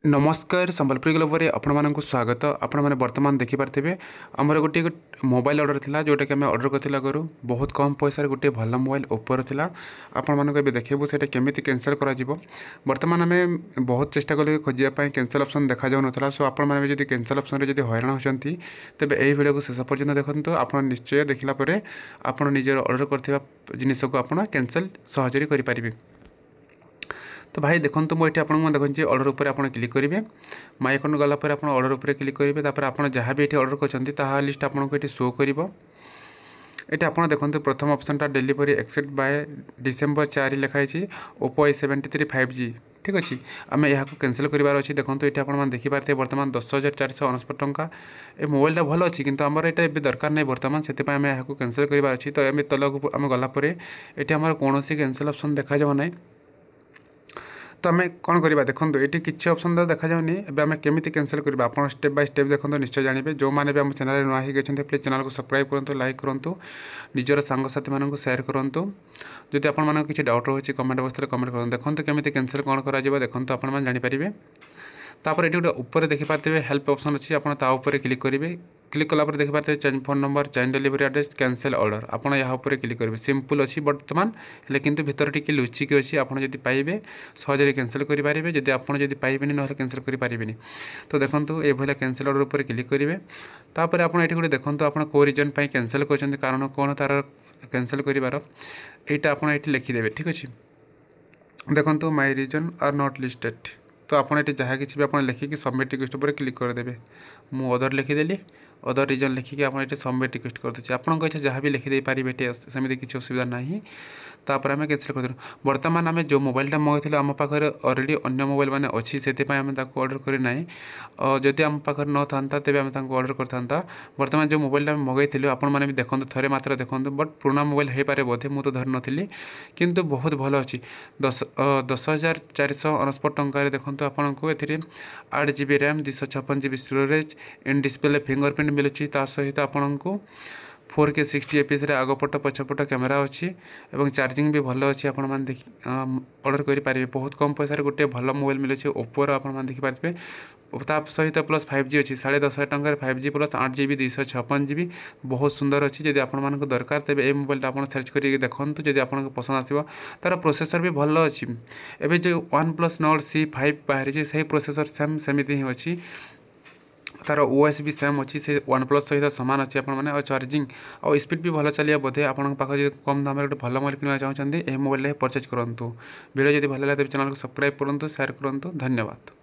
नमस्कार संबलपुर ग्लोबल आपण स्वागत। आपण मैंने बर्तमान देखिपारे आमर गोटे मोबाइल ऑर्डर था जोटा कि ऑर्डर करथिला करूँ बहुत कम पैसा गोटे भल मोबाइल ओप्पोर था। आपण मानक देखू से केमी कैनसल कर बर्तमान आम बहुत चेष्टा कल खोजापी कैनसल ऑप्शन देखा जाऊ ना। सो आप कैनसल ऑप्शन जब हैरान होती तेज यही वीडियो को शेष पर्यटन देखते आप निश्चय देखला आप निजर ऑर्डर कर जिनस को आप कैनसल सहजरे करेंगे। तो भाई देखो मुझे आपको देखिए ऑर्डर उपर आप क्लिक करेंगे माई अकाउंट गलापर आप ऑर्डर उपर क्लिक करेंगे तापर आप जहाँ भी ये ऑर्डर कर लिस्ट आपको ये शो कर ये आप देखते प्रथम ऑप्शनटा डिलीवरी एक्सेप्ट बाय डिसेम्बर 4 लिखाई ओप्पो A73 5G ठीक अच्छे आम यहाँ कैनसल करार अच्छी देखो ये आप देखिपारे बर्तमान 10,499 टंका ये मोबाइलटा भल अच्छी किंतु आमर यहाँ भी दरकार नहीं बर्तमान से आम यहाँ कैनसल करार अच्छी। तो आम तलक आम गलापर ये आम कौन कैनसल ऑप्शन देखा जाओ ना। तो आम कौन करवा देखो ये किसी ऑप्शन तो देखा जाऊनी आम केमी कैनसल करवा आप स्टेप बाय स्टेप देखो निश्चय जानते जो मैंने भी आम चैनल नुआ होती प्लीज चैनल को सब्सक्राइब करूँ लाइक करूँ निजर सांगसाथी मानक शेयर करूँ जदि आप किसी डाउट रोचे कमेंट बक्स में कमेंट करूँ देखो केमी कैनसल कौन कर देखो आप जानीपारे। तापर ये गोटे ऊपर देखिपारे हेल्प ऑप्शन अच्छी आप क्लिक करेंगे क्लिक कलापर देखिपारे change phone number change delivery address cancel order आप यहाँ क्लिक करेंगे सिंपल अच्छी बर्तमान हेल्ले किंतु भितर टी लुचिकी अच्छी आपड़ जब पाइबे सहजरे कैनसल करेंगे जब आपड़ जब पाइबेनि ना कैनसल करेंगे। तो देखो ये कैनसल ऑर्डर उपर क्लिक करेंगे तापर आप गोटे देखो आप कौ रिजन कैनसल कर कारण कौन तार कैनसल करार यहाँ आप लिखिदेवे ठीक अच्छे। देखो my reason are not listed तो आप जहाँ कि भी आप लिखिकी सबमिट रिक्वेस्ट पर क्लिक करदे मु अदर लिखिदेली अदर रीजन लिखिकी आप सबमिट रिक्वेस्ट करदे आपको इच्छा जहाँ भी लिखिदे पारे सेमती किसी असुविधा ना। तापर आम कैनसल कर बर्तमान आम जो मोबाइलटा मगाई आम पाखे अलरेडी अन्य मोबाइल मैंने अच्छी से आम ऑर्डर करना जदि आम पाखे न था तेज आम ऑर्डर करता बर्तमान जो मोबाइलटा मगाई आपने भी देखो थे मात्र देखो बट पुराना मोबाइल हो पारे बोधे मुझे तो धरी नी किंतु बहुत भल अच्छी 10,499 टंकार देखो आपको ये 8GB RAM 256GB storage in display fingerprint मिलूँ ता सहित आपन को 4K 60 fps आगपट पछपट कैमेरा अच्छी और चार्जिंग भी भल अच्छी आप ऑर्डर करेंगे बहुत कम पैसा गोटे भल मोबाइल मिलूँ ओप्पोर आप देखिपारे सहित प्लस 5G अच्छी 10,500 टंकार 5G प्लस 8GB 256GB बहुत सुंदर अच्छी जब आप दरकार तेज ये मोबाइलटा आप सर्च करके देखूँ जब आपको पसंद आसो तार प्रोसेसर भी भल अच्छी एवं जो OnePlus Nord C5 बाहरी से प्रोसेसर सेम सेमती ही अच्छी तार OS भी सेम अच्छी से OnePlus सहित सामान अच्छी आपने चार्जिंग और स्पीड भी भल चलिए बोधे आपन पाखे कम दाम गोटे भल मोबाइल किना चाहते हैं मोबाइल परचेज करूँ। वीडियो जब भल लगे तेज चैनल को सब्सक्राइब करूँ शेयर करूँ धन्यवाद।